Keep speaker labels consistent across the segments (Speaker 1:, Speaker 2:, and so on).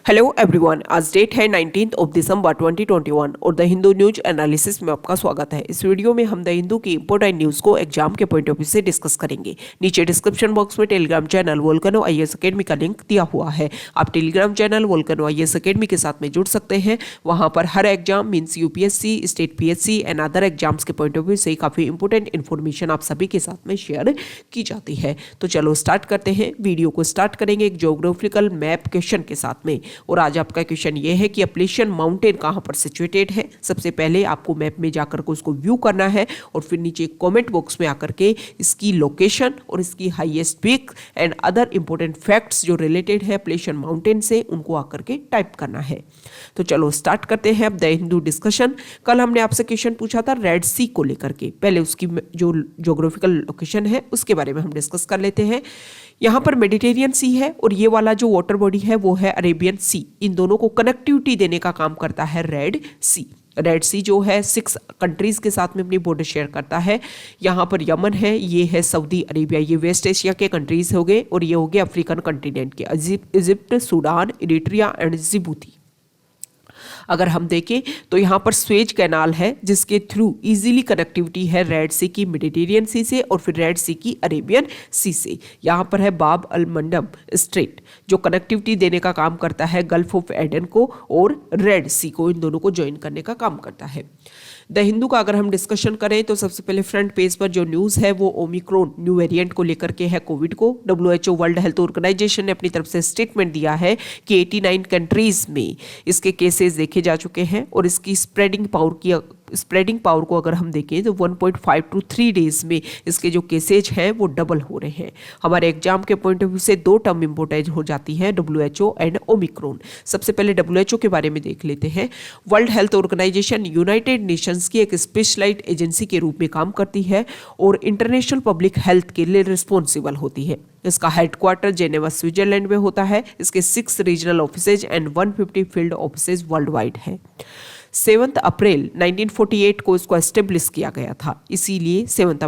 Speaker 1: Hello everyone, आज date है 19 दिसंबर 2021 और द हिंदू न्यूज एनालिसिस में आपका स्वागत है। इस वीडियो में हम द हिंदू की इंपोर्टेंट न्यूज को एग्जाम के पॉइंट ऑफ व्यू से डिस्कस करेंगे। नीचे डिस्क्रिप्शन बॉक्स में Telegram channel Volcano IAS Academy का लिंक दिया हुआ है। आप Telegram channel Volcano IAS Academy के साथ में जुड़ सकते हैं। वहां पर हर exam means UPSC, state PSC and other exams के पॉइंट ऑफ व्यू से काफी इंपोर्टेंट इन्फॉर्मेशन आप सभी के साथ में शेयर की जाती है। तो चलो स्टार्ट करते हैं। वीडियो को स्टार्ट करेंगे एक ज्योग्राफिकल मैप क्वेश्चन के साथ में। और आज आपका क्वेश्चन ये है कि अपलेशियन माउंटेन कहां पर सिचुएटेड है। सबसे पहले आपको मैप में जाकर के उसको व्यू करना है और फिर नीचे कमेंट बॉक्स में आकर के इसकी लोकेशन और इसकी highest peak and other important facts जो रिलेटेड है अपलेशियन माउंटेन से उनको आकर के टाइप करना है। तो चलो स्टार्ट करते हैं अब द हिंदू डिस्कशन। कल हमने आपसे क्वेश्चन पूछा था रेड सी को लेकर के। पहले उसकी जो ज्योग्राफिकल लोकेशन है उसके बारे में हम डिस्कस कर लेते हैं। यहाँ पर मेडिटेरियन सी है और ये वाला जो वाटर बॉडी है वो है अरेबियन सी। इन दोनों को कनेक्टिविटी देने का काम करता है रेड सी। रेड सी जो है 6 कंट्रीज के साथ में अपनी बॉर्डर शेयर करता है। यहाँ पर यमन है, ये है सऊदी अरेबिया, ये वेस्ट एशिया के कंट्रीज हो गए और ये हो गए अफ्रीकन कंटिनेंट के Egypt, Sudan, Eritrea and Djibouti. अगर हम देखें तो यहाँ पर स्वेज कैनाल है जिसके थ्रू इजीली कनेक्टिविटी है रेड सी की मेडिटेरियन सी से और फिर रेड सी की अरेबियन सी से। यहाँ पर है बाब अल मंडब स्ट्रेट जो कनेक्टिविटी देने का काम करता है गल्फ ऑफ एडन को और रेड सी को, इन दोनों को ज्वाइन करने का काम करता है। द हिंदू का अगर हम डिस्कशन करें तो सबसे पहले फ्रंट पेज पर जो न्यूज़ है वो ओमिक्रॉन न्यू वेरिएंट को लेकर के है कोविड को। WHO वर्ल्ड हेल्थ ऑर्गेनाइजेशन ने अपनी तरफ से स्टेटमेंट दिया है कि 89 कंट्रीज में इसके केसेस देखे जा चुके हैं और इसकी स्प्रेडिंग पावर को अगर हम देखें तो 1.5 to 3 डेज में इसके जो केसेज हैं वो डबल हो रहे हैं। हमारे एग्जाम के पॉइंट ऑफ व्यू से 2 टर्म इंपोर्टेंट हो जाती है, WHO एंड ओमिक्रॉन। सबसे पहले WHO के बारे में देख लेते हैं। World Health Organization United Nations की एक स्पेशलाइज्ड एजेंसी के रूप में काम करती है और इंटरनेशनल पब्लिक हेल्थ के लिए रिस्पॉन्सिबल होती है। इसका हेडक्वार्टर जेनेवा स्विट्जरलैंड में होता है। इसके 6 regional offices and 150 field offices world wide है। 7 अप्रैल 1948 को इसको एस्टेब्लिश किया गया था, इसीलिए 7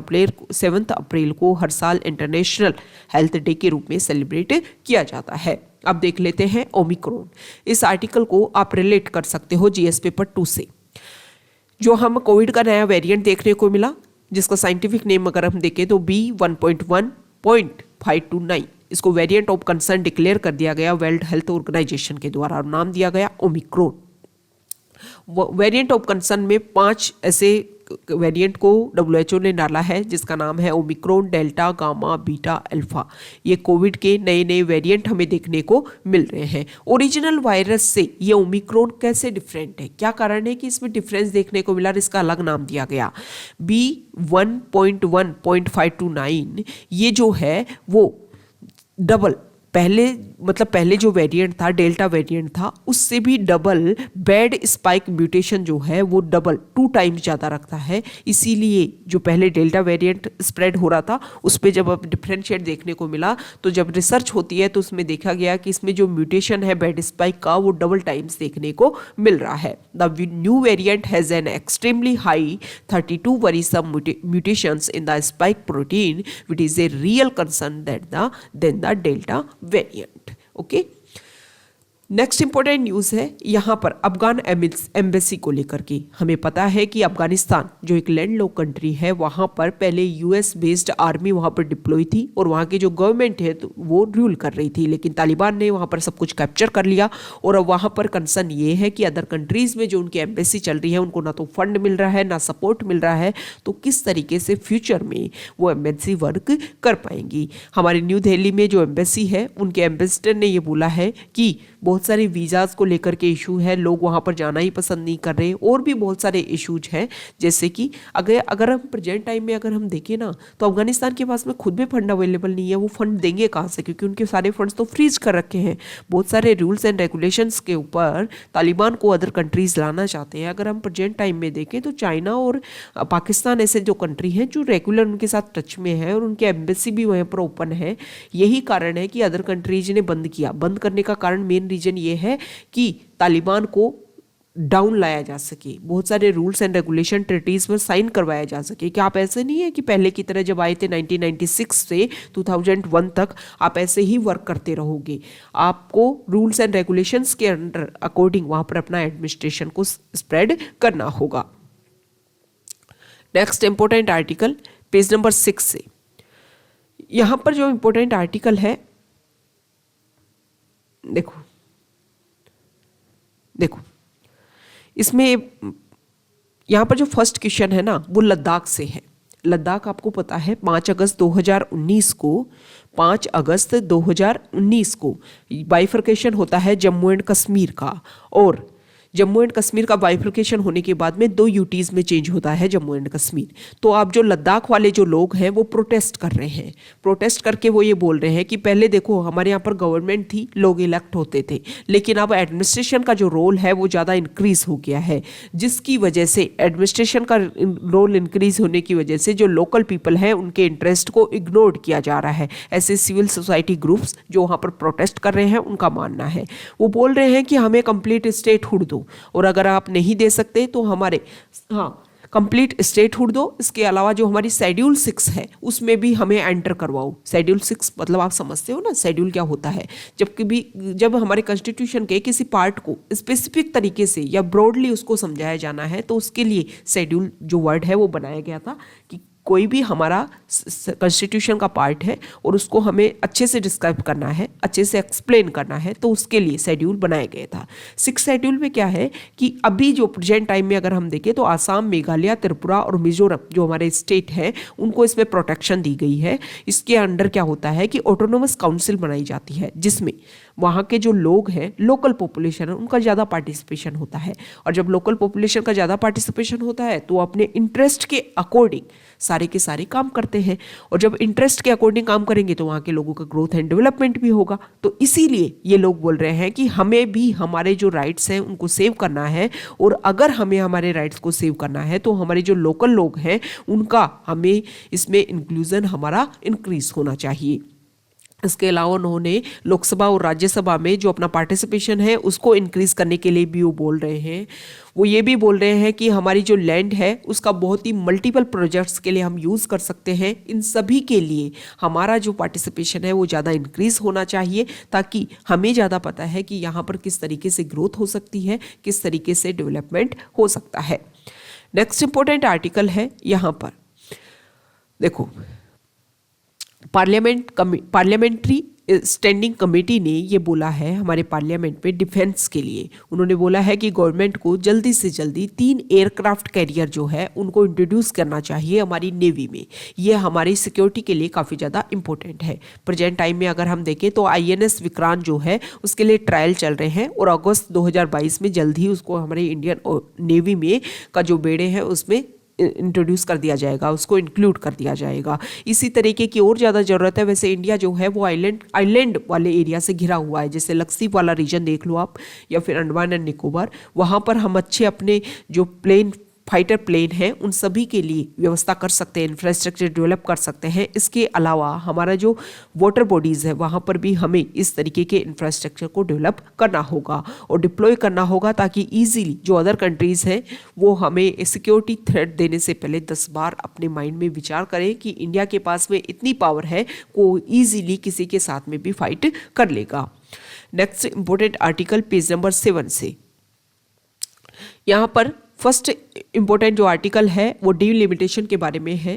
Speaker 1: अप्रैल को हर साल इंटरनेशनल हेल्थ डे के रूप में सेलिब्रेट किया जाता है। अब देख लेते हैं ओमिक्रॉन। इस आर्टिकल को आप रिलेट कर सकते हो जीएस पेपर 2 से। जो हम कोविड का नया वेरिएंट देखने को मिला जिसका साइंटिफिक नेम अगर हम देखें तो B1.1.529, इसको वेरिएंट ऑफ कंसर्न डिक्लेयर कर दिया गया वर्ल्ड हेल्थ ऑर्गेनाइजेशन के द्वारा और नाम दिया गया ओमिक्रॉन। वेरिएंट ऑफ कंसर्न में 5 ऐसे वेरिएंट को WHO ने डाला है जिसका नाम है Omicron, delta, gamma, beta, alpha. ये कोविड के नए नए वेरिएंट हमें देखने को मिल रहे हैं। ओरिजिनल वायरस से ये ओमिक्रॉन कैसे डिफरेंट है, क्या कारण है कि इसमें डिफरेंस देखने को मिला और इसका अलग नाम दिया गया। B1.1.529 ये जो है वो डबल पहले जो वेरिएंट था डेल्टा वेरिएंट था उससे भी डबल बैड स्पाइक म्यूटेशन जो है वो डबल 2 टाइम्स ज़्यादा रखता है। इसीलिए जो पहले डेल्टा वेरिएंट स्प्रेड हो रहा था उस पर जब अब डिफरेंशिएट देखने को मिला तो जब रिसर्च होती है तो उसमें देखा गया कि इसमें जो म्यूटेशन है बैड स्पाइक का वो डबल टाइम्स देखने को मिल रहा है। The new variant has an extremely high 32 worrisome mutations in the spike protein which is a real concern than the delta variant. Okay. Next important news है यहाँ पर अफगान एम्बेसी को लेकर के। हमें पता है कि अफगानिस्तान जो एक लैंडलॉक कंट्री है वहाँ पर पहले US बेस्ड आर्मी वहाँ पर डिप्लॉय थी और वहाँ की जो गवर्नमेंट है तो वो रूल कर रही थी, लेकिन तालिबान ने वहाँ पर सब कुछ कैप्चर कर लिया और अब वहाँ पर कंसर्न ये है कि अदर कंट्रीज़ में जो उनकी एम्बेसी चल रही है उनको ना तो फंड मिल रहा है ना सपोर्ट मिल रहा है, तो किस तरीके से फ्यूचर में वो एम्बेसी वर्क कर पाएंगी। हमारी न्यू दिल्ली में जो एम्बेसी है उनके एम्बेसडर ने ये बोला है कि बहुत सारे वीज़ाज़ को लेकर के इशू है, लोग वहाँ पर जाना ही पसंद नहीं कर रहे और भी बहुत सारे इश्यूज हैं। जैसे कि अगर हम प्रेजेंट टाइम में अगर हम देखें ना तो अफगानिस्तान के पास में खुद में फंड अवेलेबल नहीं है। वो फंड देंगे कहाँ से, क्योंकि उनके सारे फंड्स तो फ्रीज कर रखे हैं। बहुत सारे रूल्स एंड रेगुलेशंस के ऊपर तालिबान को अदर कंट्रीज़ लाना चाहते हैं। अगर हम प्रेजेंट टाइम में देखें तो चाइना और पाकिस्तान ऐसे जो कंट्री हैं जो रेगुलर उनके साथ टच में है और उनके एम्बेसी भी वहाँ पर ओपन है। यही कारण है कि अदर कंट्रीज ने बंद किया। बंद करने का कारण मेन रीजन ये है कि तालिबान को डाउन लाया जा सके, बहुत सारे रूल्स एंड रेगुलेशन ट्रीटीज में साइन करवाया जा सके। कि आप ऐसे नहीं है कि पहले की तरह जब आए थे 1996 से 2001 तक आप ऐसे ही वर्क करते रहोगे। आपको रूल्स एंड रेगुलेशंस के अंडर अकॉर्डिंग वहां पर अपना एडमिनिस्ट्रेशन को स्प्रेड करना होगा। Next important article page number 6 से, यहां पर जो इंपॉर्टेंट आर्टिकल है देखो इसमें यहां पर जो फर्स्ट क्वेश्चन है ना वो लद्दाख से है। लद्दाख आपको पता है 5 अगस्त 2019 को बाइफर्केशन होता है जम्मू एंड कश्मीर का, और जम्मू एंड कश्मीर का बाइफर्केशन होने के बाद में 2 यूटीज में चेंज होता है जम्मू एंड कश्मीर। तो आप जो लद्दाख वाले जो लोग हैं वो प्रोटेस्ट कर रहे हैं। प्रोटेस्ट करके वो ये बोल रहे हैं कि पहले देखो हमारे यहाँ पर गवर्नमेंट थी, लोग इलेक्ट होते थे, लेकिन अब एडमिनिस्ट्रेशन का जो रोल है वो ज़्यादा इंक्रीज हो गया है, जिसकी वजह से एडमिनिस्ट्रेशन का रोल इंक्रीज होने की वजह से जो लोकल पीपल हैं उनके इंटरेस्ट को इग्नोर किया जा रहा है। ऐसे सिविल सोसाइटी ग्रुप्स जो वहाँ पर प्रोटेस्ट कर रहे हैं उनका मानना है, वो बोल रहे हैं कि हमें कंप्लीट स्टेटहुड दो, और अगर आप नहीं दे सकते तो हमारे कंप्लीट स्टेटहुड दो। इसके अलावा जो हमारी शेड्यूल 6 है उसमें भी हमें एंटर करवाओ। शेड्यूल 6 मतलब आप समझते हो ना शेड्यूल क्या होता है। जब हमारे कॉन्स्टिट्यूशन के किसी पार्ट को स्पेसिफिक तरीके से या ब्रॉडली उसको समझाया जाना है तो उसके लिए शेड्यूल जो वर्ड है वो बनाया गया था कि कोई भी हमारा कॉन्स्टिट्यूशन का पार्ट है और उसको हमें अच्छे से डिस्क्राइब करना है, अच्छे से एक्सप्लेन करना है, तो उसके लिए शेड्यूल बनाया गया था। 6 शेड्यूल में क्या है कि अभी जो प्रेजेंट टाइम में अगर हम देखें तो आसाम, मेघालय, त्रिपुरा और मिजोरम जो हमारे स्टेट हैं उनको इसमें प्रोटेक्शन दी गई है। इसके अंडर क्या होता है कि ऑटोनोमस काउंसिल बनाई जाती है जिसमें वहाँ के जो लोग हैं, लोकल पॉपुलेशन है, उनका ज़्यादा पार्टिसिपेशन होता है। और जब लोकल पॉपुलेशन का ज़्यादा पार्टिसिपेशन होता है तो अपने इंटरेस्ट के अकॉर्डिंग सारे के सारे काम करते हैं, और जब इंटरेस्ट के अकॉर्डिंग काम करेंगे तो वहाँ के लोगों का ग्रोथ एंड डेवलपमेंट भी होगा। तो इसीलिए ये लोग बोल रहे हैं कि हमें भी हमारे जो राइट्स हैं उनको सेव करना है, और अगर हमें हमारे राइट्स को सेव करना है तो हमारे जो लोकल लोग हैं उनका हमें इसमें इंक्लूजन हमारा इंक्रीज होना चाहिए। इसके अलावा उन्होंने लोकसभा और राज्यसभा में जो अपना पार्टिसिपेशन है उसको इंक्रीज करने के लिए भी वो बोल रहे हैं। वो ये भी बोल रहे हैं कि हमारी जो लैंड है उसका बहुत ही मल्टीपल प्रोजेक्ट्स के लिए हम यूज़ कर सकते हैं। इन सभी के लिए हमारा जो पार्टिसिपेशन है वो ज़्यादा इंक्रीज होना चाहिए, ताकि हमें ज़्यादा पता है कि यहाँ पर किस तरीके से ग्रोथ हो सकती है, किस तरीके से डेवलपमेंट हो सकता है। नेक्स्ट इंपॉर्टेंट आर्टिकल है यहाँ पर देखो, पार्लियामेंट्री स्टैंडिंग कमेटी ने ये बोला है हमारे पार्लियामेंट में डिफेंस के लिए, उन्होंने बोला है कि गवर्नमेंट को जल्दी से जल्दी 3 एयरक्राफ्ट कैरियर जो है उनको इंट्रोड्यूस करना चाहिए हमारी नेवी में। ये हमारी सिक्योरिटी के लिए काफ़ी ज़्यादा इंपॉर्टेंट है। प्रेजेंट टाइम में अगर हम देखें तो INS विक्रांत जो है उसके लिए ट्रायल चल रहे हैं, और अगस्त 2022 में जल्द ही उसको हमारे इंडियन नेवी में का जो बेड़े हैं उसमें इंट्रोड्यूस कर दिया जाएगा, उसको इंक्लूड कर दिया जाएगा। इसी तरीके की और ज़्यादा ज़रूरत है। वैसे इंडिया जो है वो आइलैंड वाले एरिया से घिरा हुआ है, जैसे लक्षद्वीप वाला रीजन देख लो आप, या फिर अंडमान एंड निकोबार। वहाँ पर हम अच्छे अपने जो फाइटर प्लेन है उन सभी के लिए व्यवस्था कर सकते हैं, इंफ्रास्ट्रक्चर डेवलप कर सकते हैं। इसके अलावा हमारा जो वाटर बॉडीज़ है वहाँ पर भी हमें इस तरीके के इंफ्रास्ट्रक्चर को डेवलप करना होगा और डिप्लॉय करना होगा, ताकि ईजिली जो अदर कंट्रीज़ हैं वो हमें सिक्योरिटी थ्रेट देने से पहले 10 बार अपने माइंड में विचार करें कि इंडिया के पास में इतनी पावर है वो ईजिली किसी के साथ में भी फाइट कर लेगा। Next important article page number 7 से, यहाँ पर फर्स्ट इंपॉर्टेंट जो आर्टिकल है वो डिलिमिटेशन के बारे में है।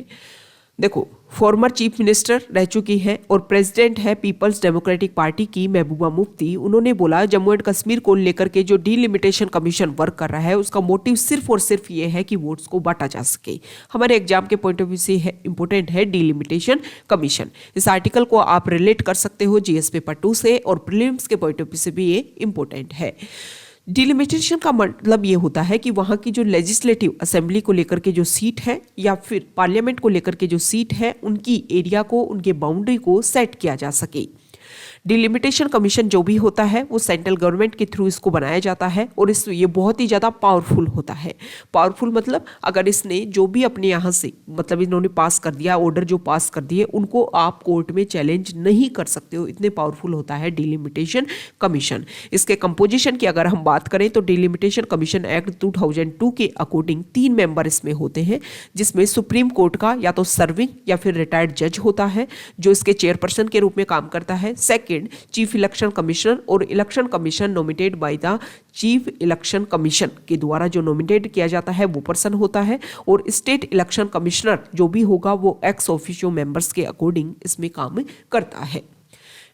Speaker 1: देखो, फॉर्मर चीफ मिनिस्टर रह चुकी है और प्रेसिडेंट है पीपल्स डेमोक्रेटिक पार्टी की महबूबा मुफ्ती। उन्होंने बोला जम्मू एंड कश्मीर को लेकर के जो डिलिमिटेशन कमीशन वर्क कर रहा है उसका मोटिव सिर्फ और सिर्फ ये है कि वोट्स को बांटा जा सके। हमारे एग्जाम के पॉइंट ऑफ व्यू से है इंपॉर्टेंट है डिलिमिटेशन कमीशन। इस आर्टिकल को आप रिलेट कर सकते हो GS पेपर 2 से, और प्रीलिम्स के पॉइंट ऑफ व्यू से भी ये इंपॉर्टेंट है। डिलिमिटेशन का मतलब ये होता है कि वहाँ की जो लेजिस्लेटिव असेंबली को लेकर के जो सीट है या फिर पार्लियामेंट को लेकर के जो सीट है उनकी एरिया को, उनके बाउंड्री को सेट किया जा सके। डिलिमिटेशन कमीशन जो भी होता है वो सेंट्रल गवर्नमेंट के थ्रू इसको बनाया जाता है और ये बहुत ही ज़्यादा पावरफुल होता है। पावरफुल मतलब अगर इसने जो भी अपने यहाँ से मतलब इन्होंने पास कर दिया, ऑर्डर जो पास कर दिए, उनको आप कोर्ट में चैलेंज नहीं कर सकते हो, इतने पावरफुल होता है डिलिमिटेशन कमीशन। इसके कंपोजिशन की अगर हम बात करें तो डिलिमिटेशन कमीशन एक्ट 2002 के अकॉर्डिंग 3 मेंबर इसमें होते हैं, जिसमें सुप्रीम कोर्ट का या तो सर्विंग या फिर रिटायर्ड जज होता है जो इसके चेयरपर्सन के रूप में काम करता है। सेकंड, चीफ इलेक्शन कमिश्नर, और election commission nominated by the chief election commission के द्वारा जो नॉमिनेट किया जाता है वो पर्सन होता है। और स्टेट इलेक्शन कमिश्नर जो भी होगा वो एक्स ऑफिशियो मेंबर्स के अकॉर्डिंग इसमें काम करता है।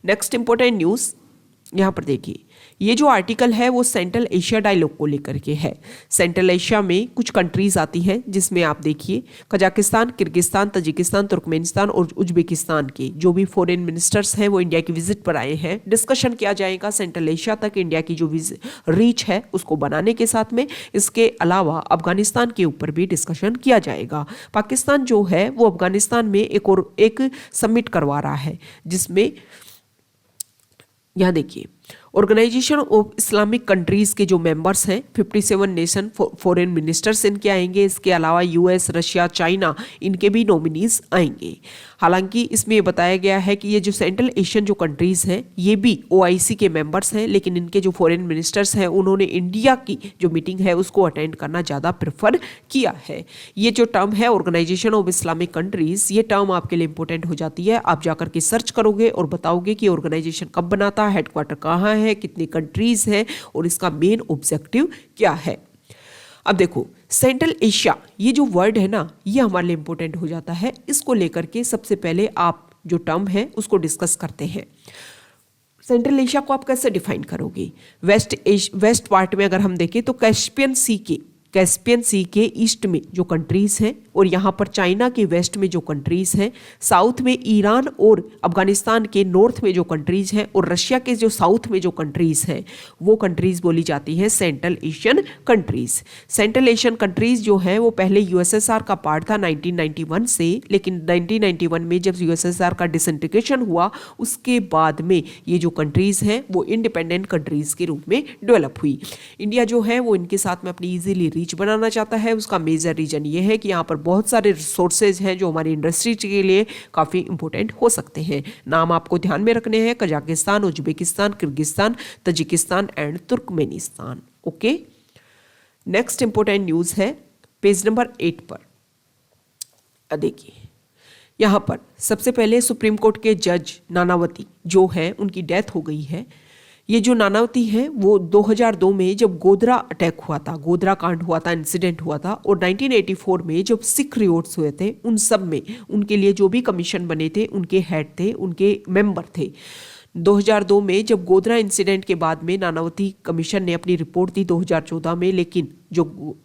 Speaker 1: नेक्स्ट इंपॉर्टेंट न्यूज़ यहाँ पर देखिए, ये जो आर्टिकल है वो सेंट्रल एशिया डायलॉग को लेकर के है। सेंट्रल एशिया में कुछ कंट्रीज आती हैं जिसमें आप देखिए कजाकिस्तान, किर्गिस्तान, तजिकिस्तान, तुर्कमेनिस्तान और उज्बेकिस्तान के जो भी फॉरेन मिनिस्टर्स हैं वो इंडिया की विजिट पर आए हैं। डिस्कशन किया जाएगा सेंट्रल एशिया तक इंडिया की जो रीच है उसको बनाने के साथ में। इसके अलावा अफगानिस्तान के ऊपर भी डिस्कशन किया जाएगा। पाकिस्तान जो है वो अफगानिस्तान में एक समिट करवा रहा है, जिसमें यहाँ देखिए ऑर्गेनाइजेशन ऑफ इस्लामिक कंट्रीज के जो मेंबर्स हैं 57 नेशन फॉरेन मिनिस्टर्स इनके आएंगे। इसके अलावा यूएस, रशिया, चाइना इनके भी नॉमिनीज आएंगे। हालांकि इसमें ये बताया गया है कि ये जो सेंट्रल एशियन जो कंट्रीज हैं ये भी OIC के मेंबर्स हैं, लेकिन इनके जो फॉरेन मिनिस्टर्स हैं उन्होंने इंडिया की जो मीटिंग है उसको अटेंड करना ज़्यादा प्रेफर किया है। ये जो टर्म है ऑर्गेनाइजेशन ऑफ इस्लामिक कंट्रीज, ये टर्म आपके लिए इंपॉर्टेंट हो जाती है। आप जाकर के सर्च करोगे और बताओगे कि ऑर्गेनाइजेशन कब बनाता है, हेडक्वार्टर कहाँ है, कितनी कंट्रीज है और इसका मेन ऑब्जेक्टिव क्या है। अब देखो सेंट्रल एशिया ये जो वर्ड है ना ये हमारे लिए इंपॉर्टेंट हो जाता है। इसको लेकर के सबसे पहले आप जो टर्म है उसको डिस्कस करते हैं। सेंट्रल एशिया को आप कैसे डिफाइन करोगे? वेस्ट पार्ट में अगर हम देखें तो कैस्पियन सी के ईस्ट में जो कंट्रीज हैं और यहाँ पर चाइना के वेस्ट में जो कंट्रीज हैं, साउथ में ईरान और अफगानिस्तान के नॉर्थ में जो कंट्रीज हैं और रशिया के जो साउथ में जो कंट्रीज हैं वो कंट्रीज बोली जाती हैं central Asian countries. Central Asian countries जो है वो पहले USSR का पार्ट था 1991 से, लेकिन 1991 में जब USSR का डिसइंटीग्रेशन हुआ उसके बाद में ये जो कंट्रीज हैं वो इंडिपेंडेंट कंट्रीज के रूप में डेवलप हुई। इंडिया जो है वो इनके साथ में अपनी ईजिली रीच बनाना चाहता है। उसका मेजर रीजन ये है कि यहाँ पर बहुत सारे रिसोर्सेज हैं जो हमारी इंडस्ट्री के लिए काफ़ी इंपॉर्टेंट हो सकते हैं। नाम आपको ध्यान में रखने हैं, Kazakhstan, Uzbekistan, Kyrgyzstan, Tajikistan and Turkmenistan. Okay, next important news है पेज नंबर 8 पर। देखिए यहाँ पर सबसे पहले सुप्रीम कोर्ट के जज नानावती जो है उनकी डेथ हो गई है। ये जो नानावती है वो 2002 में जब गोधरा अटैक हुआ था, गोधरा कांड हुआ था, इंसिडेंट हुआ था, और 1984 में जब सिख रिवॉल्ट्स हुए थे उन सब में उनके लिए जो भी कमीशन बने थे उनके हेड थे, उनके मेंबर थे। 2002 में जब गोधरा इंसिडेंट के बाद में नानावती कमीशन ने अपनी रिपोर्ट दी 2014 में, लेकिन जो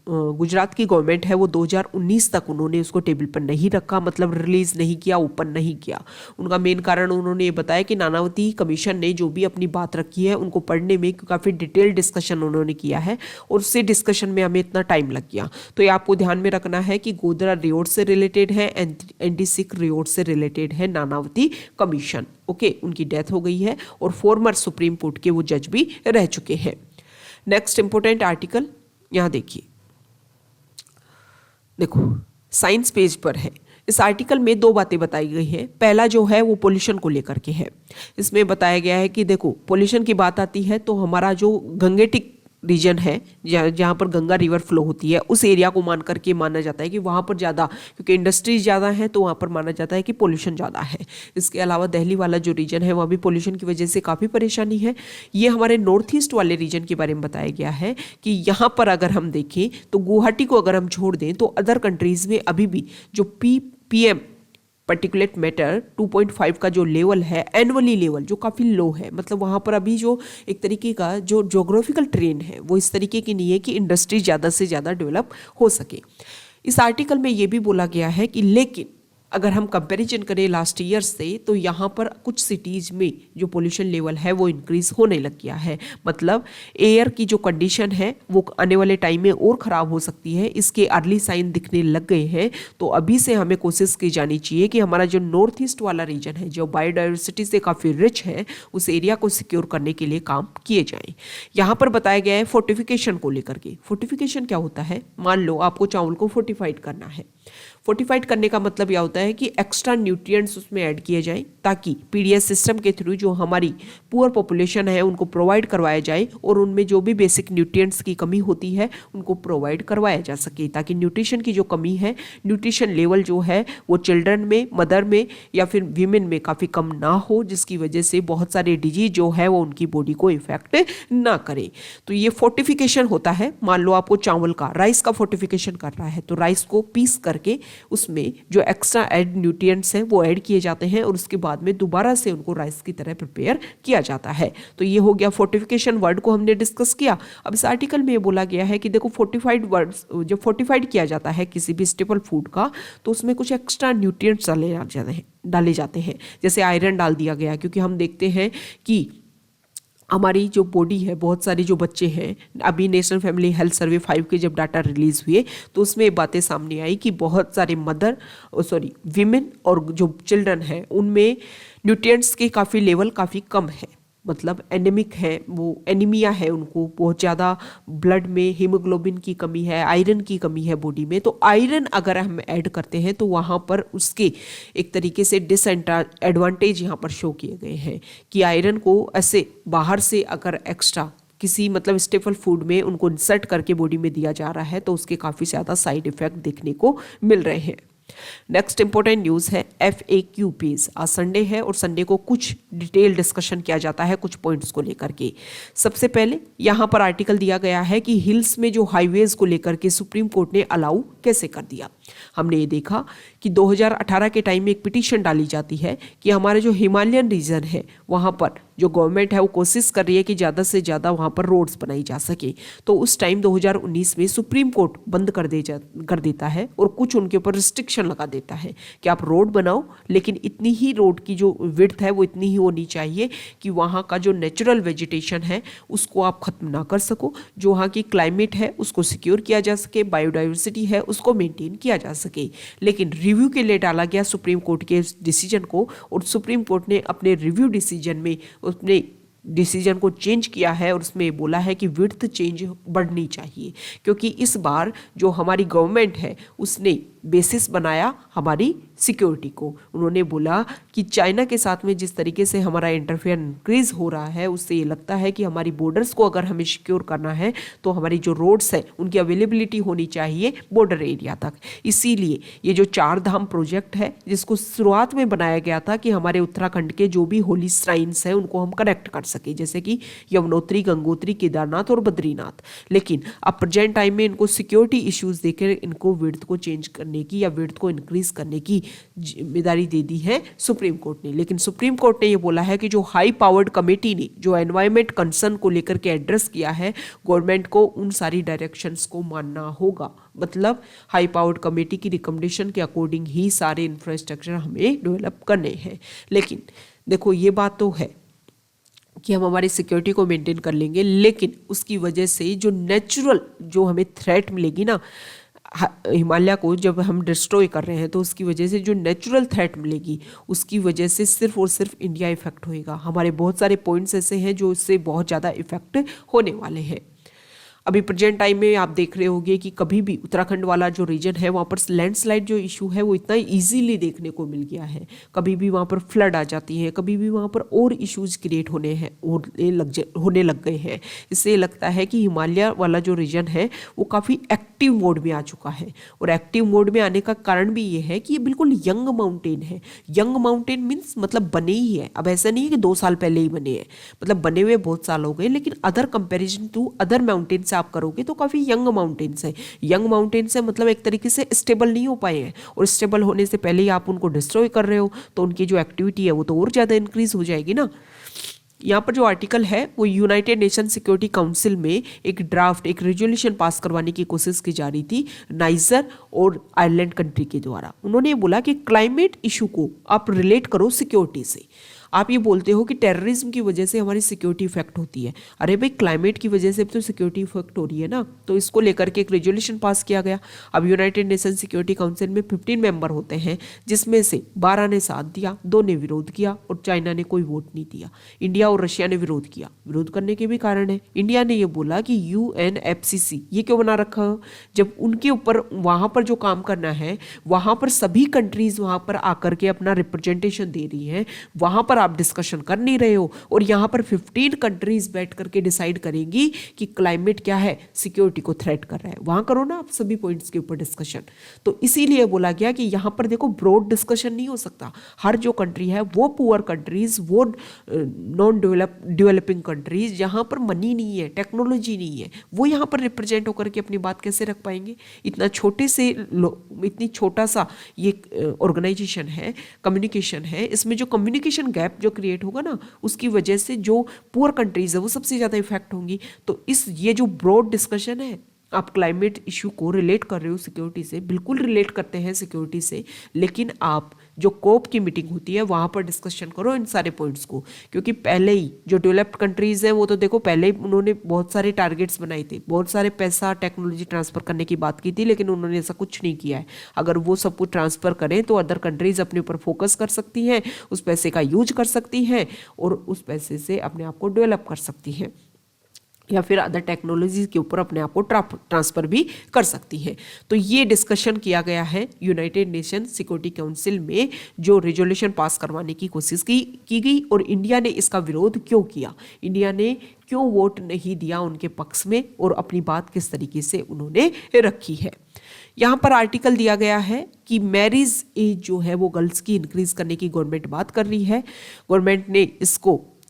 Speaker 1: गुजरात की गवर्नमेंट है वो 2019 तक उन्होंने उसको टेबल पर नहीं रखा, मतलब रिलीज नहीं किया, ओपन नहीं किया। उनका मेन कारण उन्होंने ये बताया कि नानावती कमीशन ने जो भी अपनी बात रखी है उनको पढ़ने में काफ़ी डिटेल डिस्कशन उन्होंने किया है और उससे डिस्कशन में हमें इतना टाइम लग गया। तो ये आपको ध्यान में रखना है कि गोधरा रिवॉल्ट से रिलेटेड है, एंटी सिख रिवॉल्ट से रिलेटेड है नानावती कमीशन। ओके, उनकी डेथ हो गई है और फॉर्मर सुप्रीम कोर्ट के वो जज भी रह चुके हैं। नेक्स्ट इंपॉर्टेंट आर्टिकल यहाँ देखिए, देखो साइंस पेज पर है। इस आर्टिकल में 2 बातें बताई गई हैं। पहला जो है वो पोल्यूशन को लेकर के है। इसमें बताया गया है कि देखो पोल्यूशन की बात आती है तो हमारा जो गंगेटिक रीजन है जहाँ पर गंगा रिवर फ्लो होती है उस एरिया को मान करके माना जाता है कि वहाँ पर ज़्यादा, क्योंकि इंडस्ट्रीज ज़्यादा है तो वहाँ पर माना जाता है कि पोल्यूशन ज़्यादा है। इसके अलावा दिल्ली वाला जो रीजन है वहाँ भी पोल्यूशन की वजह से काफ़ी परेशानी है। ये हमारे नॉर्थ ईस्ट वाले रीजन के बारे में बताया गया है कि यहाँ पर अगर हम देखें तो गुवाहाटी को अगर हम छोड़ दें तो अदर कंट्रीज़ में अभी भी जो PM पार्टिकुलेट मैटर 2.5 का जो लेवल है, एनुअली लेवल जो काफ़ी लो है, मतलब वहाँ पर अभी जो एक तरीके का जो ज्योग्राफिकल ट्रेन है वो इस तरीके की नहीं है कि इंडस्ट्री ज़्यादा से ज़्यादा डेवलप हो सके। इस आर्टिकल में ये भी बोला गया है कि लेकिन अगर हम कंपैरिजन करें लास्ट ईयर से तो यहाँ पर कुछ सिटीज़ में जो पोल्यूशन लेवल है वो इंक्रीज होने लग गया है। मतलब एयर की जो कंडीशन है वो आने वाले टाइम में और ख़राब हो सकती है, इसके अर्ली साइन दिखने लग गए हैं। तो अभी से हमें कोशिश की जानी चाहिए कि हमारा जो नॉर्थ ईस्ट वाला रीजन है जो बायोडाइवर्सिटी से काफ़ी रिच है उस एरिया को सिक्योर करने के लिए काम किए जाएँ। यहाँ पर बताया गया है फोर्टिफिकेशन को लेकर के। फोर्टिफिकेशन क्या होता है? मान लो आपको चावल को फोर्टिफाइड करना है। फोर्टिफाइड करने का मतलब यह होता है कि एक्स्ट्रा न्यूट्रिएंट्स उसमें ऐड किए जाएं ताकि पीडीएस सिस्टम के थ्रू जो हमारी पुअर पॉपुलेशन है उनको प्रोवाइड करवाया जाए और उनमें जो भी बेसिक न्यूट्रिएंट्स की कमी होती है उनको प्रोवाइड करवाया जा सके, ताकि न्यूट्रिशन की जो कमी है, न्यूट्रिशन लेवल जो है वो चिल्ड्रन में, मदर में या फिर वीमेन में काफ़ी कम ना हो, जिसकी वजह से बहुत सारे डिजीज जो है वो उनकी बॉडी को इफेक्ट ना करे। तो ये फोर्टिफिकेशन होता है। मान लो आपको चावल का, राइस का फोर्टिफिकेशन कर रहा है तो राइस को पीस करके उसमें जो एक्स्ट्रा ऐड न्यूट्रिएंट्स हैं वो ऐड किए जाते हैं और उसके बाद में दोबारा से उनको राइस की तरह प्रिपेयर किया जाता है। तो ये हो गया फोर्टिफिकेशन वर्ड को हमने डिस्कस किया। अब इस आर्टिकल में ये बोला गया है कि देखो फोर्टिफाइड वर्ड्स, जब फोर्टिफाइड किया जाता है किसी भी स्टेपल फूड का तो उसमें कुछ एक्स्ट्रा न्यूट्रिएंट्स डाले जाते हैं। जैसे आयरन डाल दिया गया, क्योंकि हम देखते हैं कि हमारी जो बॉडी है, बहुत सारे जो बच्चे हैं, अभी नेशनल फैमिली हेल्थ सर्वे 5 के जब डाटा रिलीज हुए तो उसमें ये बातें सामने आई कि बहुत सारे विमेन और जो चिल्ड्रन हैं उनमें न्यूट्रिएंट्स के काफ़ी लेवल काफ़ी कम है। मतलब एनीमिक है, वो एनीमिया है, उनको बहुत ज़्यादा ब्लड में हीमोग्लोबिन की कमी है, आयरन की कमी है बॉडी में। तो आयरन अगर हम ऐड करते हैं तो वहाँ पर उसके एक तरीके से डिसएडवांटेज यहाँ पर शो किए गए हैं कि आयरन को ऐसे बाहर से अगर एक्स्ट्रा किसी मतलब स्टेपल फूड में उनको इंसर्ट करके बॉडी में दिया जा रहा है तो उसके काफ़ी ज़्यादा साइड इफेक्ट देखने को मिल रहे हैं। नेक्स्ट इंपॉर्टेंट न्यूज़ है FAQ पेज। आज संडे है और संडे को कुछ डिटेल डिस्कशन किया जाता है कुछ पॉइंट्स को लेकर के। सबसे पहले यहाँ पर आर्टिकल दिया गया है कि हिल्स में जो हाईवेज को लेकर के सुप्रीम कोर्ट ने अलाउ कैसे कर दिया। हमने ये देखा कि 2018 के टाइम में एक पिटीशन डाली जाती है कि हमारे जो हिमालयन रीजन है वहाँ पर जो गवर्नमेंट है वो कोशिश कर रही है कि ज़्यादा से ज़्यादा वहाँ पर रोड्स बनाई जा सके। तो उस टाइम 2019 में सुप्रीम कोर्ट बंद कर देता है और कुछ उनके ऊपर रिस्ट्रिक्शन लगा देता है कि आप रोड बनाओ लेकिन इतनी ही रोड की जो विड्थ है वो इतनी ही होनी चाहिए कि वहाँ का जो नेचुरल वेजिटेशन है उसको आप खत्म ना कर सको, जो वहाँ की क्लाइमेट है उसको सिक्योर किया जा सके, बायोडाइवर्सिटी है उसको मेंटेन किया जा सके। लेकिन रिव्यू के लिए डाला गया सुप्रीम कोर्ट के डिसीजन को और सुप्रीम कोर्ट ने अपने रिव्यू डिसीजन में अपने डिसीजन को चेंज किया है और उसमें बोला है कि विड्थ चेंज बढ़नी चाहिए, क्योंकि इस बार जो हमारी गवर्नमेंट है उसने बेसिस बनाया हमारी सिक्योरिटी को। उन्होंने बोला कि चाइना के साथ में जिस तरीके से हमारा इंटरफेयर इंक्रीज हो रहा है उससे ये लगता है कि हमारी बॉर्डर्स को अगर हमें सिक्योर करना है तो हमारी जो रोड्स है उनकी अवेलेबिलिटी होनी चाहिए बॉर्डर एरिया तक। इसीलिए ये जो 4 धाम प्रोजेक्ट है जिसको शुरुआत में बनाया गया था कि हमारे उत्तराखंड के जो भी होली श्राइन्स हैं उनको हम कनेक्ट कर सके, जैसे कि यमुनोत्री, गंगोत्री, केदारनाथ और बद्रीनाथ। लेकिन अब प्रेजेंट टाइम में इनको सिक्योरिटी इश्यूज देकर इनको विड्थ को चेंज करने की या विड्थ को इंक्रीज करने की जिम्मेदारी दे दी है सुप्रीम कोर्ट ने। लेकिन सुप्रीम कोर्ट ने ये बोला है कि जो हाई पावर्ड कमेटी ने जो एनवायरमेंट कंसर्न को लेकर के एड्रेस किया है, गवर्नमेंट को उन सारी डायरेक्शंस को मानना होगा। मतलब हाई पावर्ड कमेटी की रिकमेंडेशन के अकॉर्डिंग ही सारे इंफ्रास्ट्रक्चर हमें डेवलप करने हैं। लेकिन देखो ये बात तो है कि हम हमारी सिक्योरिटी को मेंटेन कर लेंगे, लेकिन उसकी वजह से जो नेचुरल जो हमें थ्रेट मिलेगी ना हिमालय को जब हम डिस्ट्रॉय कर रहे हैं तो उसकी वजह से जो नेचुरल थ्रेट मिलेगी उसकी वजह से सिर्फ और सिर्फ इंडिया इफेक्ट होएगा। हमारे बहुत सारे पॉइंट्स ऐसे हैं जो इससे बहुत ज़्यादा इफेक्ट होने वाले हैं। अभी प्रेजेंट टाइम में आप देख रहे होंगे कि कभी भी उत्तराखंड वाला जो रीजन है वहाँ पर लैंडस्लाइड जो इशू है वो इतना इजीली देखने को मिल गया है। कभी भी वहाँ पर फ्लड आ जाती है, कभी भी वहाँ पर और इश्यूज क्रिएट होने लग गए हैं। इससे लगता है कि हिमालय वाला जो रीजन है वो काफ़ी एक्टिव मोड में आ चुका है। और एक्टिव मोड में आने का कारण भी ये है कि ये बिल्कुल यंग माउंटेन है। यंग माउंटेन मीन्स मतलब बने ही है, अब ऐसा नहीं है कि 2 साल पहले ही बने हैं, मतलब बने हुए बहुत साल हो गए, लेकिन other comparison to other mountain आप करोगे तो काफी यंग माउंटेन्स है। यंग माउंटेन्स है मतलब एक तरीके से स्टेबल नहीं हो पाए हैं, और स्टेबल होने से पहले ही आप उनको डिस्ट्रॉय कर रहे हो तो उनकी जो एक्टिविटी है वो तो और ज्यादा इंक्रीज हो जाएगी ना। यहाँ पर जो आर्टिकल है वो यूनाइटेड नेशन सिक्योरिटी काउंसिल में एक ड्राफ्ट, एक रेजोल्यूशन पास करवाने की कोशिश की जा रही थी नाइजर और आयरलैंड कंट्री के द्वारा। उन्होंने ये बोला कि क्लाइमेट इशू को आप रिलेट करो सिक्योरिटी से। आप ये बोलते हो कि टेररिज्म की वजह से हमारी सिक्योरिटी इफेक्ट होती है, अरे भाई क्लाइमेट की वजह से तो सिक्योरिटी इफेक्ट हो रही है ना। तो इसको लेकर के एक रेजोल्यूशन पास किया गया। अब यूनाइटेड नेशन सिक्योरिटी काउंसिल में 15 मेंबर होते हैं, जिसमें से 12 ने साथ दिया, 2 ने विरोध किया और चाइना ने कोई वोट नहीं दिया। इंडिया और रशिया ने विरोध किया। विरोध करने के भी कारण है। इंडिया ने ये बोला कि UNFCC ये क्यों बना रखा हो, जब उनके ऊपर वहां पर जो काम करना है, वहां पर सभी कंट्रीज वहां पर आकर के अपना रिप्रेजेंटेशन दे रही हैं, वहां पर आप डिस्कशन कर नहीं रहे हो, और यहां पर 15 कंट्रीज बैठ करके डिसाइड करेंगी कि क्लाइमेट क्या है, सिक्योरिटी को थ्रेट कर रहा है। वहां करो ना आप सभी पॉइंट्स के ऊपर डिस्कशन। तो इसीलिए बोला गया कि यहां पर देखो ब्रॉड डिस्कशन नहीं हो सकता। हर जो कंट्री है वो पुअर कंट्रीज, वो नॉन डेवलपिंग कंट्रीज जहां पर मनी नहीं है, टेक्नोलॉजी नहीं है, वो यहां पर रिप्रेजेंट होकर के अपनी बात कैसे रख पाएंगे। इतना इतनी छोटा सा ये ऑर्गेनाइजेशन है, कम्युनिकेशन है, इसमें जो कम्युनिकेशन गैप जो क्रिएट होगा ना, उसकी वजह से जो पुअर कंट्रीज है वो सबसे ज्यादा इफेक्ट होंगी। तो ये जो ब्रॉड डिस्कशन है, आप क्लाइमेट इशू को रिलेट कर रहे हो सिक्योरिटी से, बिल्कुल रिलेट करते हैं सिक्योरिटी से, लेकिन आप जो कोप की मीटिंग होती है वहां पर डिस्कशन करो इन सारे पॉइंट्स को। क्योंकि पहले ही जो डेवलप्ड कंट्रीज हैं वो तो देखो पहले ही उन्होंने बहुत सारे टारगेट्स बनाए थे, बहुत सारे पैसा टेक्नोलॉजी ट्रांसफर करने की बात की थी, लेकिन उन्होंने ऐसा कुछ नहीं किया है। अगर वो सब कुछ ट्रांसफर करें तो अदर कंट्रीज अपने ऊपर फोकस कर सकती हैं, उस पैसे का यूज कर सकती हैं और उस पैसे से अपने आप को डेवलप कर सकती हैं, या फिर अदर टेक्नोलॉजी के ऊपर अपने आप को ट्रांसफर भी कर सकती है। तो ये डिस्कशन किया गया है यूनाइटेड नेशन सिक्योरिटी काउंसिल में, जो रेजोल्यूशन पास करवाने की कोशिश की गई। और इंडिया ने इसका विरोध क्यों किया, इंडिया ने क्यों वोट नहीं दिया उनके पक्ष में, और अपनी बात किस तरीके से उन्होंने रखी है। यहाँ पर आर्टिकल दिया गया है कि मैरिज एज जो है वो गर्ल्स की इंक्रीज करने की गवर्नमेंट बात कर रही है।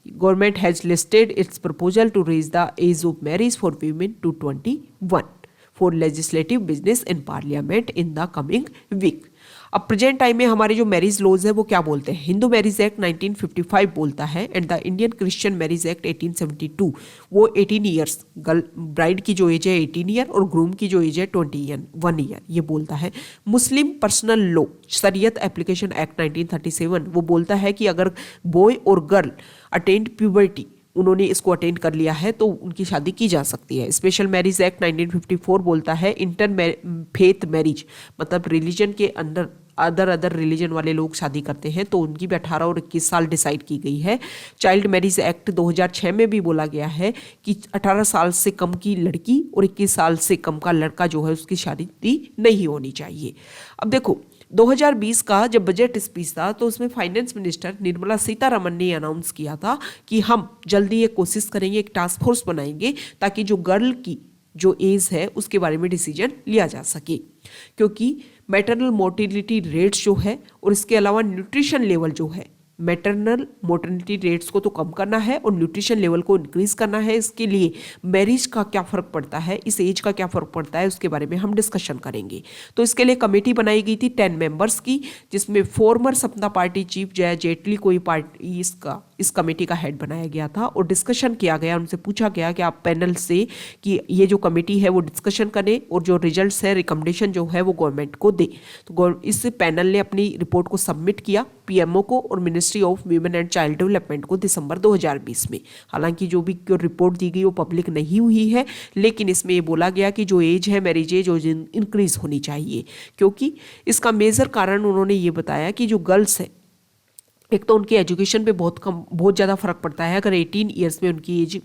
Speaker 1: Government has listed its proposal to raise the age of marriage for women to 21 for legislative business in parliament in the coming week. अब प्रेजेंट टाइम में हमारे जो मैरिज लॉज है वो क्या बोलते हैं, हिंदू मैरिज एक्ट 1955 बोलता है and the Indian Christian marriage act 1872 वो 18 ईयर्स, गर्ल ब्राइड की जो एज है 18 ईयर और ग्रूम की जो एज है 21 ईयर ये बोलता है। मुस्लिम पर्सनल लॉ शरीयत एप्लीकेशन एक्ट 1937 वो बोलता है कि अगर बॉय और गर्ल अटेंड प्यूबर्टी, उन्होंने इसको अटेंड कर लिया है तो उनकी शादी की जा सकती है। स्पेशल मैरिज एक्ट 1954 बोलता है इंटर फेथ मैरिज, मतलब रिलीजन के अंदर अदर रिलीजन वाले लोग शादी करते हैं तो उनकी भी 18 और 21 साल डिसाइड की गई है। चाइल्ड मैरिज एक्ट 2006 में भी बोला गया है कि 18 साल से कम की लड़की और 21 साल से कम का लड़का जो है उसकी शादी नहीं होनी चाहिए। अब देखो 2020 का जब बजट स्पीच था तो उसमें फाइनेंस मिनिस्टर निर्मला सीतारमण ने अनाउंस किया था कि हम जल्दी ये कोशिश करेंगे, एक टास्क फोर्स बनाएंगे ताकि जो गर्ल की जो एज है उसके बारे में डिसीजन लिया जा सके। क्योंकि मैटरनल मोर्टिलिटी रेट्स जो है और इसके अलावा न्यूट्रिशन लेवल जो है, मैटरनल मोर्टिलिटी रेट्स को तो कम करना है और न्यूट्रिशन लेवल को इंक्रीज करना है। इसके लिए मैरिज का क्या फ़र्क पड़ता है, इस एज का क्या फ़र्क पड़ता है, उसके बारे में हम डिस्कशन करेंगे। तो इसके लिए कमेटी बनाई गई थी 10 मेंबर्स की, जिसमें फॉर्मर सपना पार्टी चीफ जया जेटली को पार्टी इस कमेटी का हेड बनाया गया था। और डिस्कशन किया गया, उनसे पूछा गया कि आप पैनल से कि ये जो कमेटी है वो डिस्कशन करें और जो रिजल्ट्स है रिकमेंडेशन जो है वो गवर्नमेंट को दे। तो इस पैनल ने अपनी रिपोर्ट को सबमिट किया पीएमओ को और ministry of women and child development को दिसंबर 2020 में। हालांकि जो भी रिपोर्ट दी गई वो पब्लिक नहीं हुई है, लेकिन इसमें ये बोला गया कि जो एज है मैरिज एज इंक्रीज होनी चाहिए। क्योंकि इसका मेजर कारण उन्होंने ये बताया कि जो गर्ल्स है, एक तो उनकी एजुकेशन पे बहुत ज़्यादा फर्क पड़ता है। अगर 18 ईयर्स में उनकी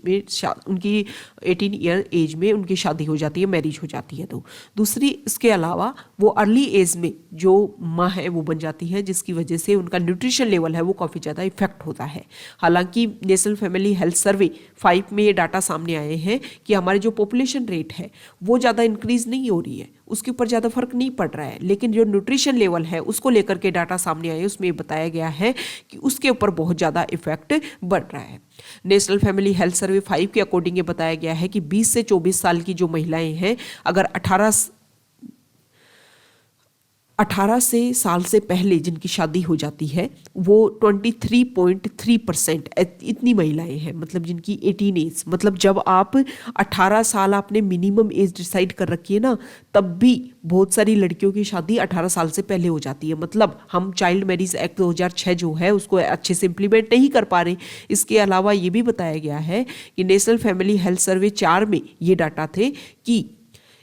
Speaker 1: उनकी 18 ईयर एज में उनकी शादी हो जाती है, मैरिज हो जाती है। तो दूसरी इसके अलावा वो अर्ली एज में जो माँ है वो बन जाती है, जिसकी वजह से उनका न्यूट्रिशन लेवल है वो काफ़ी ज़्यादा इफेक्ट होता है। हालांकि नेशनल फैमिली हेल्थ सर्वे 5 में ये डाटा सामने आए हैं कि हमारी जो पॉपुलेशन रेट है वो ज़्यादा इंक्रीज नहीं हो रही है, उसके ऊपर ज़्यादा फर्क नहीं पड़ रहा है, लेकिन जो न्यूट्रिशन लेवल है उसको लेकर के डाटा सामने आए, उसमें बताया गया है कि उसके ऊपर बहुत ज़्यादा इफेक्ट बढ़ रहा है। नेशनल फैमिली हेल्थ सर्वे 5 के अकॉर्डिंग ये बताया गया है कि 20 से 24 साल की जो महिलाएं हैं, अगर 18 साल से पहले जिनकी शादी हो जाती है वो 23.3% इतनी महिलाएं हैं, मतलब जिनकी 18 एज, मतलब जब आप 18 साल आपने मिनिमम एज डिसाइड कर रखी है ना, तब भी बहुत सारी लड़कियों की शादी 18 साल से पहले हो जाती है। मतलब हम चाइल्ड मैरिज एक्ट 2006 जो है उसको अच्छे से इम्प्लीमेंट नहीं कर पा रहे। इसके अलावा ये भी बताया गया है कि नेशनल फैमिली हेल्थ सर्वे 4 में ये डाटा थे कि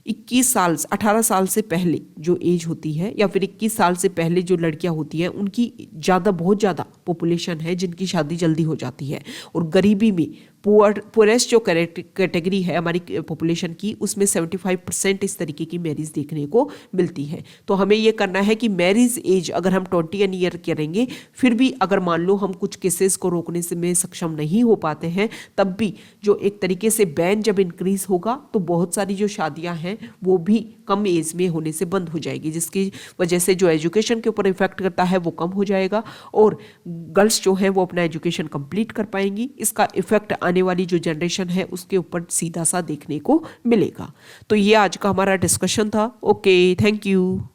Speaker 1: 21 साल 18 साल से पहले जो एज होती है या फिर 21 साल से पहले जो लड़कियां होती हैं उनकी बहुत ज़्यादा पॉपुलेशन है जिनकी शादी जल्दी हो जाती है। और गरीबी में पुअरेस्ट जो कैटेगरी है हमारी पॉपुलेशन की, उसमें 75% इस तरीके की मैरिज देखने को मिलती है। तो हमें ये करना है कि मैरिज एज अगर हम 21 ईयर करेंगे, फिर भी अगर मान लो हम कुछ केसेस को रोकने से में सक्षम नहीं हो पाते हैं, तब भी जो एक तरीके से बैन जब इंक्रीज होगा तो बहुत सारी जो शादियां हैं वो भी कम एज में होने से बंद हो जाएगी, जिसकी वजह से जो एजुकेशन के ऊपर इफेक्ट करता है वो कम हो जाएगा और गर्ल्स जो हैं वो अपना एजुकेशन कंप्लीट कर पाएंगी। इसका इफेक्ट आने वाली जो जनरेशन है उसके ऊपर सीधा सा देखने को मिलेगा। तो ये आज का हमारा डिस्कशन था। Okay, thank you.